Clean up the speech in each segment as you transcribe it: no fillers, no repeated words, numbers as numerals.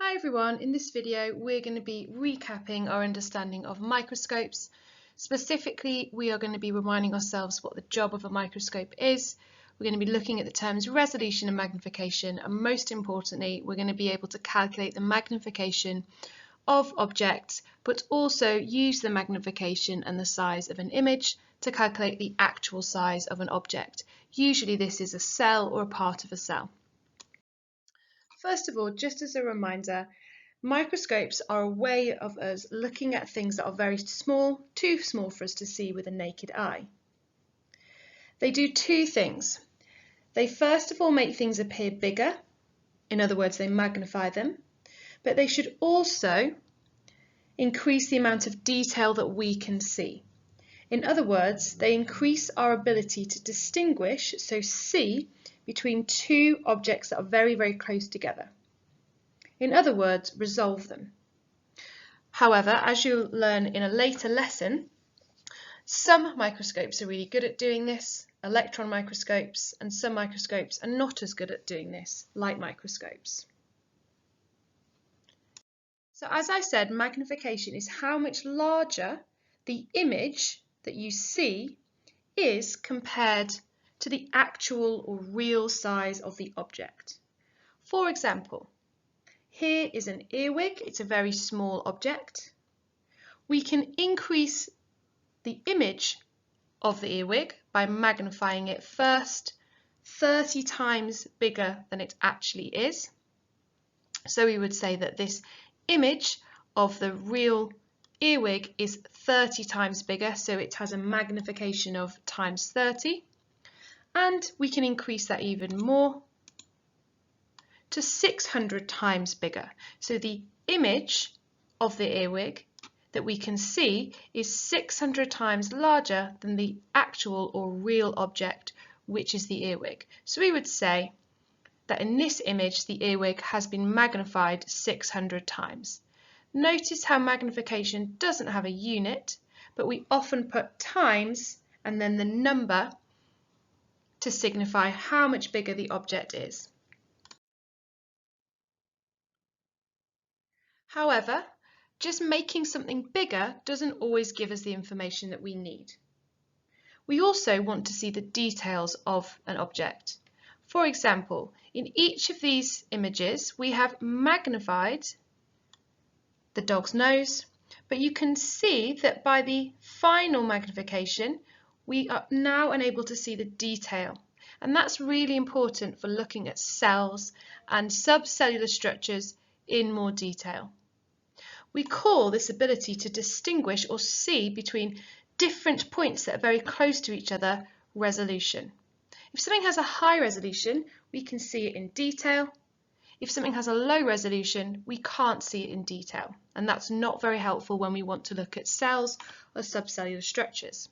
Hi everyone, in this video we're going to be recapping our understanding of microscopes. Specifically, we are going to be reminding ourselves what the job of a microscope is. We're going to be looking at the terms resolution and magnification, and most importantly we're going to be able to calculate the magnification of objects, but also use the magnification and the size of an image to calculate the actual size of an object. Usually this is a cell or a part of a cell. First of all, just as a reminder, microscopes are a way of us looking at things that are very small, too small for us to see with a naked eye. They do two things. They first of all make things appear bigger, in other words they magnify them, but they should also increase the amount of detail that we can see. In other words, they increase our ability to distinguish, so see, between two objects that are very, very close together. In other words, resolve them. However, as you'll learn in a later lesson, some microscopes are really good at doing this, electron microscopes, and some microscopes are not as good at doing this, light microscopes. So as I said, magnification is how much larger the image that you see is compared to the actual or real size of the object. For example, here is an earwig. It's a very small object. We can increase the image of the earwig by magnifying it first 30 times bigger than it actually is. So we would say that this image of the real earwig is 30 times bigger, so it has a magnification of times 30. And we can increase that even more to 600 times bigger. So the image of the earwig that we can see is 600 times larger than the actual or real object, which is the earwig. So we would say that in this image the earwig has been magnified 600 times. Notice how magnification doesn't have a unit, but we often put times and then the number to signify how much bigger the object is. However, just making something bigger doesn't always give us the information that we need. We also want to see the details of an object. For example, in each of these images we have magnified the dog's nose, but you can see that by the final magnification we are now unable to see the detail, and that's really important for looking at cells and subcellular structures in more detail. We call this ability to distinguish or see between different points that are very close to each other resolution. If something has a high resolution, we can see it in detail. If something has a low resolution, we can't see it in detail, and that's not very helpful when we want to look at cells or subcellular structures.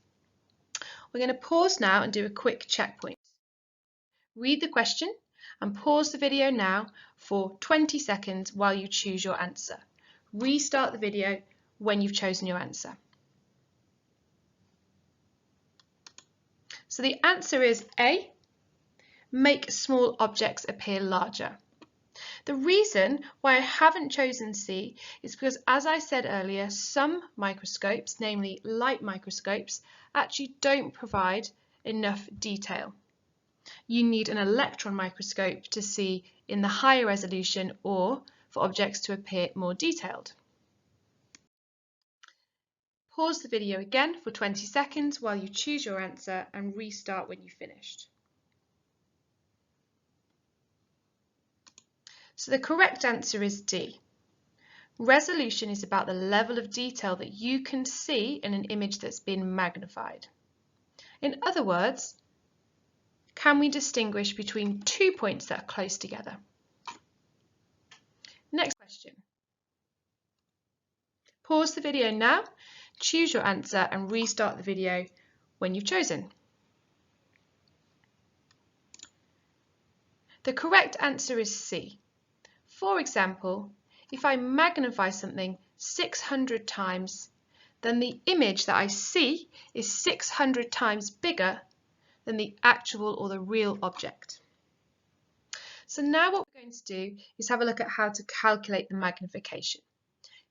We're going to pause now and do a quick checkpoint. Read the question and pause the video now for 20 seconds while you choose your answer. Restart the video when you've chosen your answer. So the answer is A, make small objects appear larger. The reason why I haven't chosen C is because, as I said earlier, some microscopes, namely light microscopes, actually don't provide enough detail. You need an electron microscope to see in the higher resolution or for objects to appear more detailed. Pause the video again for 20 seconds while you choose your answer and restart when you've finished. So the correct answer is D. Resolution is about the level of detail that you can see in an image that's been magnified. In other words, can we distinguish between two points that are close together? Next question. Pause the video now, choose your answer and restart the video when you've chosen. The correct answer is C. For example, if I magnify something 600 times, then the image that I see is 600 times bigger than the actual or the real object. So now what we're Going to do is have a look at how to calculate the magnification.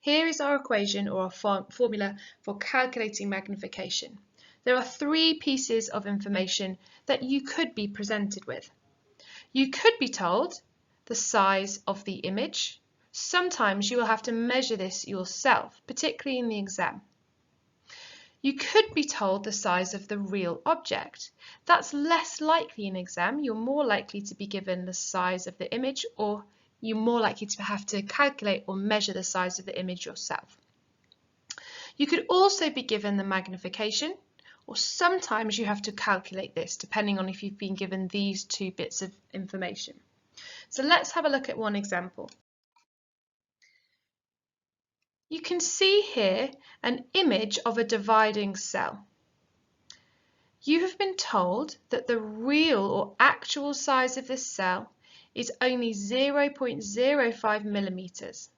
Here is our equation or our formula for calculating magnification. There are three pieces of information that you could be presented with. You could be told the size of the image. Sometimes you will have to measure this yourself, particularly in the exam. You could be told the size of the real object. That's less likely in exam. You're more likely to be given the size of the image, or you're more likely to have to calculate or measure the size of the image yourself. You could also be given the magnification, or sometimes you have to calculate this depending on if you've been given these two bits of information. So let's have a look at one example. You can see here an image of a dividing cell. You have been told that the real or actual size of this cell is only 0.05 millimeters.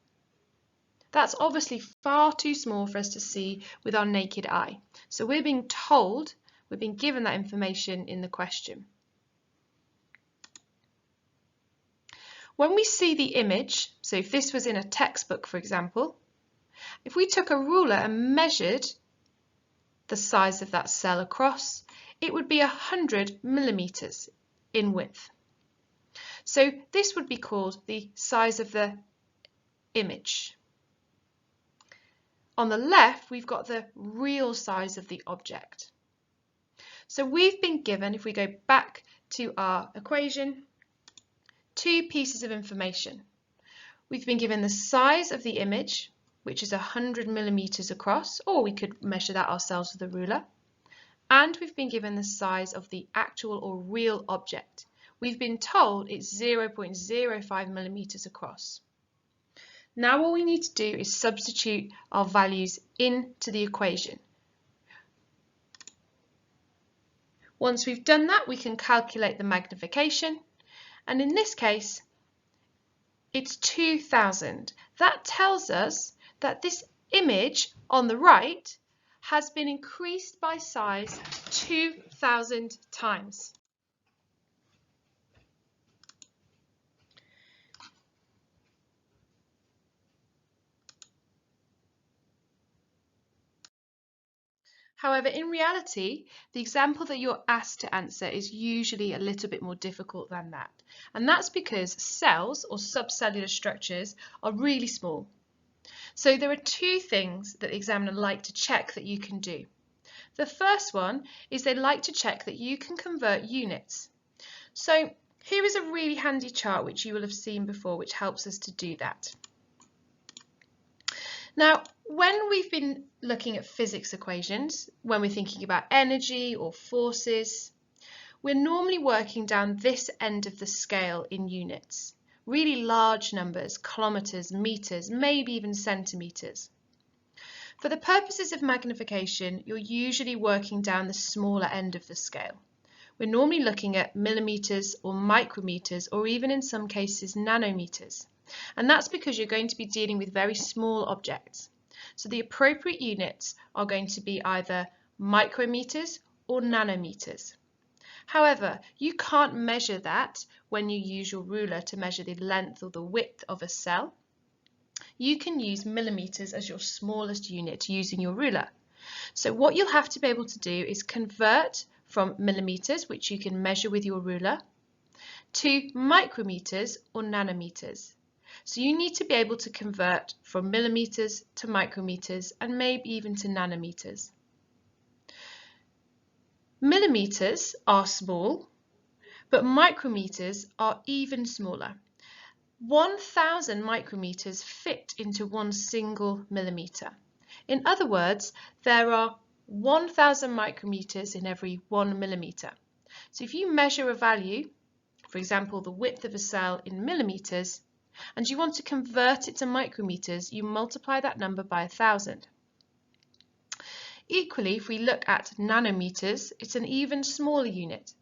That's obviously far too small for us to see with our naked eye. So we're being told, we're being given that information in the question. When we see the image, so if this was in a textbook, for example, if we took a ruler and measured the size of that cell across, it would be 100 millimeters in width. So this would be called the size of the image. On the left, we've got the real size of the object. So we've been given, if we go back to our equation, two pieces of information. We've been given the size of the image, which is 100 millimeters across, or we could measure that ourselves with a ruler. And we've been given the size of the actual or real object. We've been told it's 0.05 millimeters across. Now all we need to do is substitute our values into the equation. Once we've done that, we can calculate the magnification. And in this case, it's 2000. That tells us that this image on the right has been increased by size 2000 times. However, in reality, the example that you're asked to answer is usually a little bit more difficult than that. And that's because cells or subcellular structures are really small. So there are two things that the examiner like to check that you can do. The first one is they like to check that you can convert units. So here is a really handy chart which you will have seen before, which helps us to do that. Now, when we've been looking at physics equations, when we're thinking about energy or forces, we're normally working down this end of the scale in units. Really large numbers, kilometers, meters, maybe even centimeters. For the purposes of magnification, you're usually working down the smaller end of the scale. We're normally looking at millimeters or micrometers, or even in some cases nanometers. And that's because you're going to be dealing with very small objects. So the appropriate units are going to be either micrometers or nanometers. However, you can't measure that when you use your ruler to measure the length or the width of a cell. You can use millimeters as your smallest unit using your ruler. So what you'll have to be able to do is convert from millimeters, which you can measure with your ruler, to micrometers or nanometers. So you need to be able to convert from millimeters to micrometers and maybe even to nanometers. Millimeters are small, but micrometers are even smaller. 1000 micrometers fit into one single millimeter. In other words, there are 1000 micrometers in every 1 millimeter. So if you measure a value, for example, the width of a cell in millimeters, and you want to convert it to micrometers, you multiply that number by 1000. Equally, if we look at nanometers, it's an even smaller unit.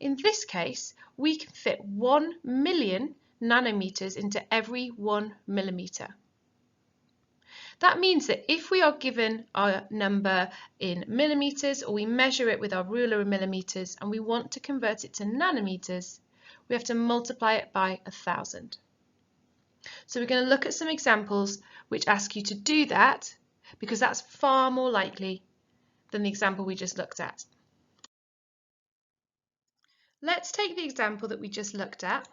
In this case, we can fit 1 million nanometers into every 1 millimeter. That means that if we are given our number in millimeters, or we measure it with our ruler in millimeters, and we want to convert it to nanometers, we have to multiply it by 1,000. So we're going to look at some examples which ask you to do that, because that's far more likely than the example we just looked at. Let's take the example that we just looked at,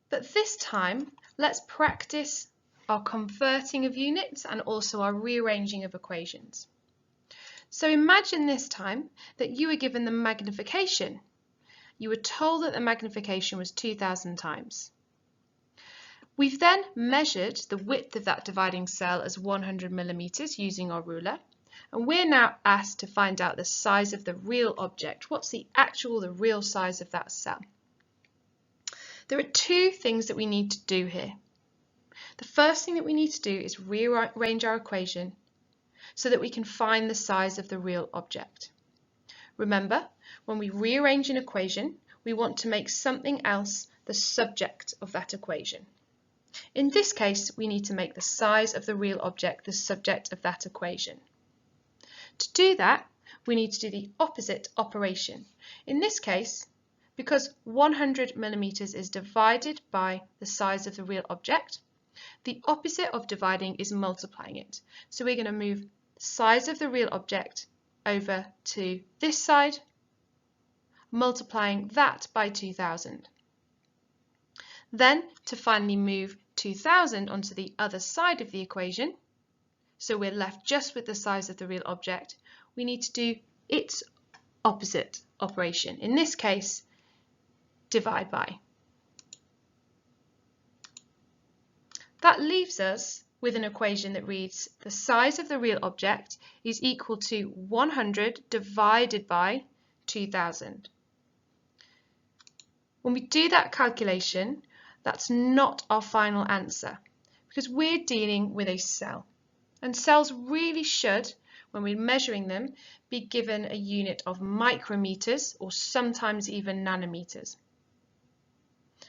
but this time let's practice our converting of units and also our rearranging of equations. So imagine this time that you were given the magnification. You were told that the magnification was 2,000 times. We've then measured the width of that dividing cell as 100 millimeters using our ruler, and we're now asked to find out the size of the real object. What's the real size of that cell? There are two things that we need to do here. The first thing that we need to do is rearrange our equation so that we can find the size of the real object. Remember, when we rearrange an equation, we want to make something else the subject of that equation. In this case, we need to make the size of the real object the subject of that equation. To do that, we need to do the opposite operation. In this case, because 100 millimeters is divided by the size of the real object, the opposite of dividing is multiplying it. So we're going to move the size of the real object over to this side, multiplying that by 2,000. Then to finally move 2,000 onto the other side of the equation, so we're left just with the size of the real object, we need to do its opposite operation. In this case, divide by. That leaves us with an equation that reads the size of the real object is equal to 100 divided by 2,000. When we do that calculation, that's not our final answer, because we're dealing with a cell. And cells really should, when we're measuring them, be given a unit of micrometers or sometimes even nanometers.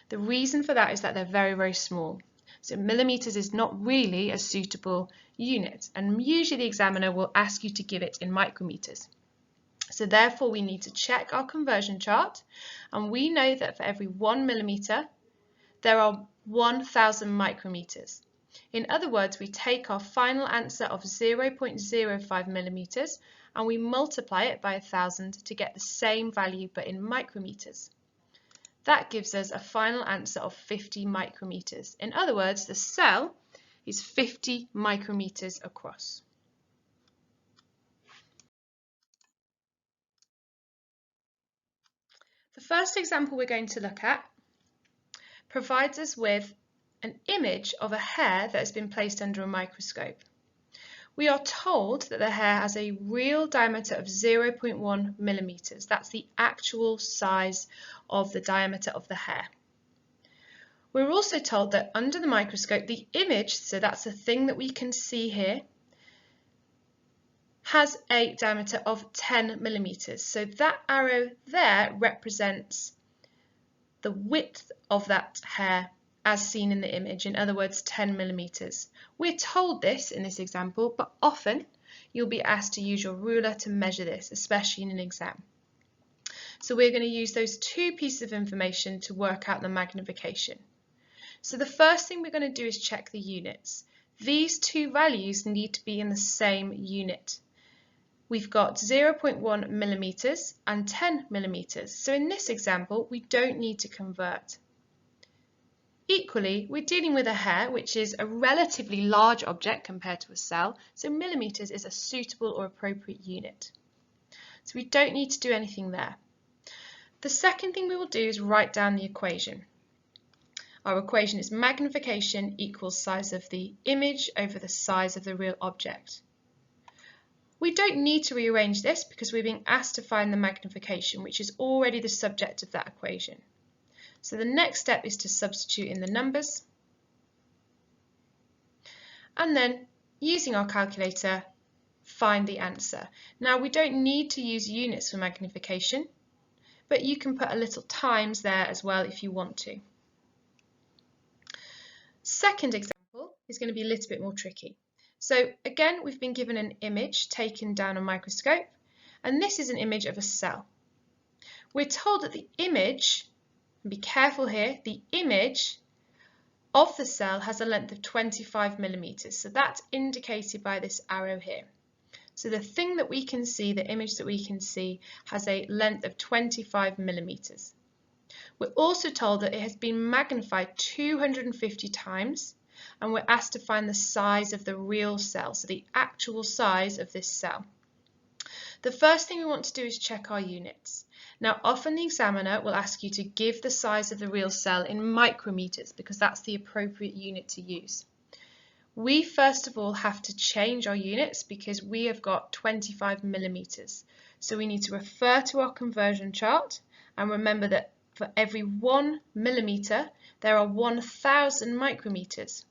The reason for that is that they're very, very small. So millimeters is not really a suitable unit, and usually the examiner will ask you to give it in micrometers. So therefore we need to check our conversion chart, and we know that for every 1 millimeter there are 1,000 micrometers. In other words, we take our final answer of 0.05 millimeters and we multiply it by 1,000 to get the same value but in micrometers. That gives us a final answer of 50 micrometers. In other words, the cell is 50 micrometers across. The first example we're going to look at provides us with an image of a hair that has been placed under a microscope. We are told that the hair has a real diameter of 0.1 millimeters. That's the actual size of the diameter of the hair. We're also told that under the microscope, the image, so that's the thing that we can see here, has a diameter of 10 millimeters. So that arrow there represents the width of that hair as seen in the image, in other words 10 millimeters. We're told this in this example, but often you'll be asked to use your ruler to measure this, especially in an exam. So we're going to use those two pieces of information to work out the magnification. So the first thing we're going to do is check the units. These two values need to be in the same unit. We've got 0.1 millimeters and 10 millimeters. So in this example, we don't need to convert. Equally, we're dealing with a hair, which is a relatively large object compared to a cell, so millimeters is a suitable or appropriate unit. So we don't need to do anything there. The second thing we will do is write down the equation. Our equation is magnification equals size of the image over the size of the real object. We don't need to rearrange this because we're being asked to find the magnification, which is already the subject of that equation. So the next step is to substitute in the numbers, and then using our calculator find the answer. Now we don't need to use units for magnification, but you can put a little times there as well if you want to. Second example is going to be a little bit more tricky. So again, we've been given an image taken down a microscope, and this is an image of a cell. We're told that the image And be careful here, the image of the cell has a length of 25 millimeters. So that's indicated by this arrow here. So the thing that we can see, the image that we can see, has a length of 25 millimeters. We're also told that it has been magnified 250 times, and we're asked to find the size of the real cell, so the actual size of this cell. The first thing we want to do is check our units. Now, often the examiner will ask you to give the size of the real cell in micrometers because that's the appropriate unit to use. We first of all have to change our units because we have got 25 millimeters. So we need to refer to our conversion chart and remember that for every 1 millimeter, there are 1,000 micrometers.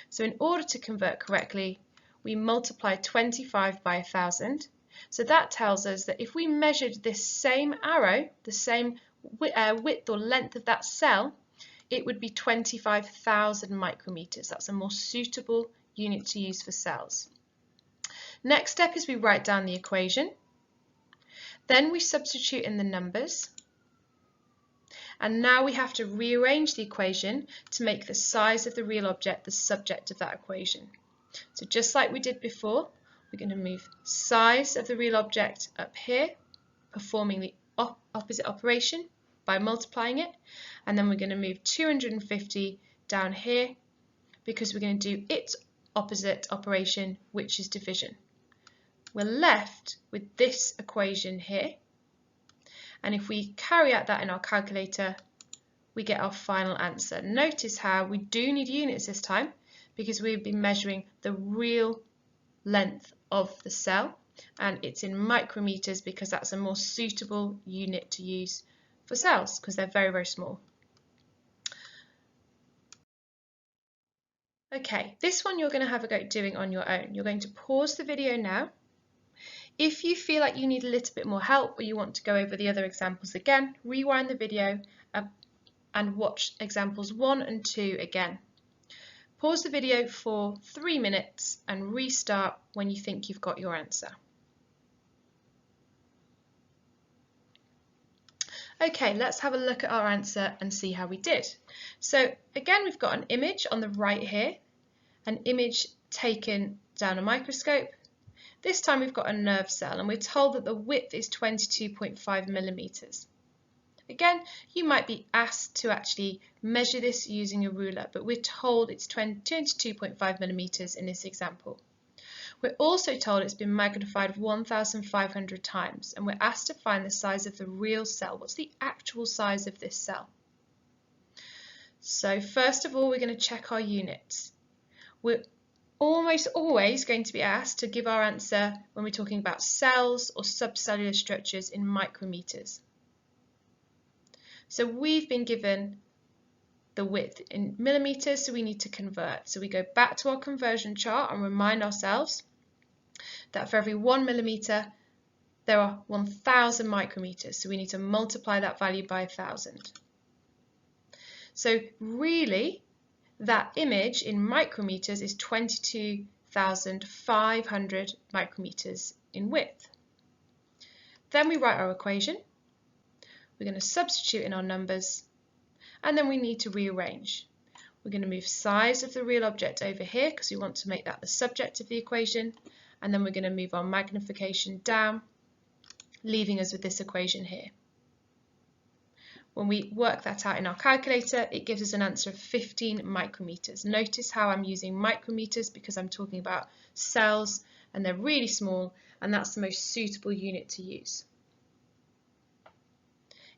So in order to convert correctly, we multiply 25 by 1,000. So that tells us that if we measured this same arrow, the same width or length of that cell, it would be 25,000 micrometers. That's a more suitable unit to use for cells. Next step is we write down the equation. Then we substitute in the numbers. And now we have to rearrange the equation to make the size of the real object the subject of that equation. So just like we did before, we're going to move size of the real object up here, performing the opposite operation by multiplying it, and then we're going to move 250 down here because we're going to do its opposite operation, which is division. We're left with this equation here, and if we carry out that in our calculator, we get our final answer. Notice how we do need units this time because we've been measuring the real length of the cell, and it's in micrometers because that's a more suitable unit to use for cells because they're very, very small. Okay, this one you're going to have a go at doing on your own. You're going to pause the video now. If you feel like you need a little bit more help or you want to go over the other examples again, rewind the video and watch examples 1 and 2 again. Pause the video for 3 minutes and restart when you think you've got your answer. Okay, let's have a look at our answer and see how we did. So again, we've got an image on the right here, an image taken down a microscope. This time we've got a nerve cell and we're told that the width is 22.5 millimeters. Again, you might be asked to actually measure this using a ruler, but we're told it's 22.5 millimeters in this example. We're also told it's been magnified 1,500 times, and we're asked to find the size of the real cell. What's the actual size of this cell? So first of all, we're going to check our units. We're almost always going to be asked to give our answer when we're talking about cells or subcellular structures in micrometers. So we've been given the width in millimeters, so we need to convert. So we go back to our conversion chart and remind ourselves that for every 1 millimeter, there are 1,000 micrometers. So we need to multiply that value by 1,000. So really, that image in micrometers is 22,500 micrometers in width. Then we write our equation. We're going to substitute in our numbers, and then we need to rearrange. We're going to move size of the real object over here because we want to make that the subject of the equation, and then we're going to move our magnification down, leaving us with this equation here. When we work that out in our calculator, it gives us an answer of 15 micrometers. Notice how I'm using micrometers because I'm talking about cells and they're really small, and that's the most suitable unit to use.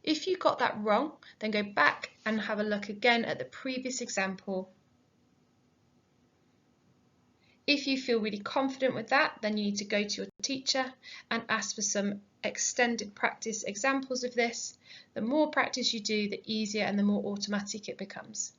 If you got that wrong, then go back and have a look again at the previous example. If you feel really confident with that, then you need to go to your teacher and ask for some extended practice examples of this. The more practice you do, the easier and the more automatic it becomes.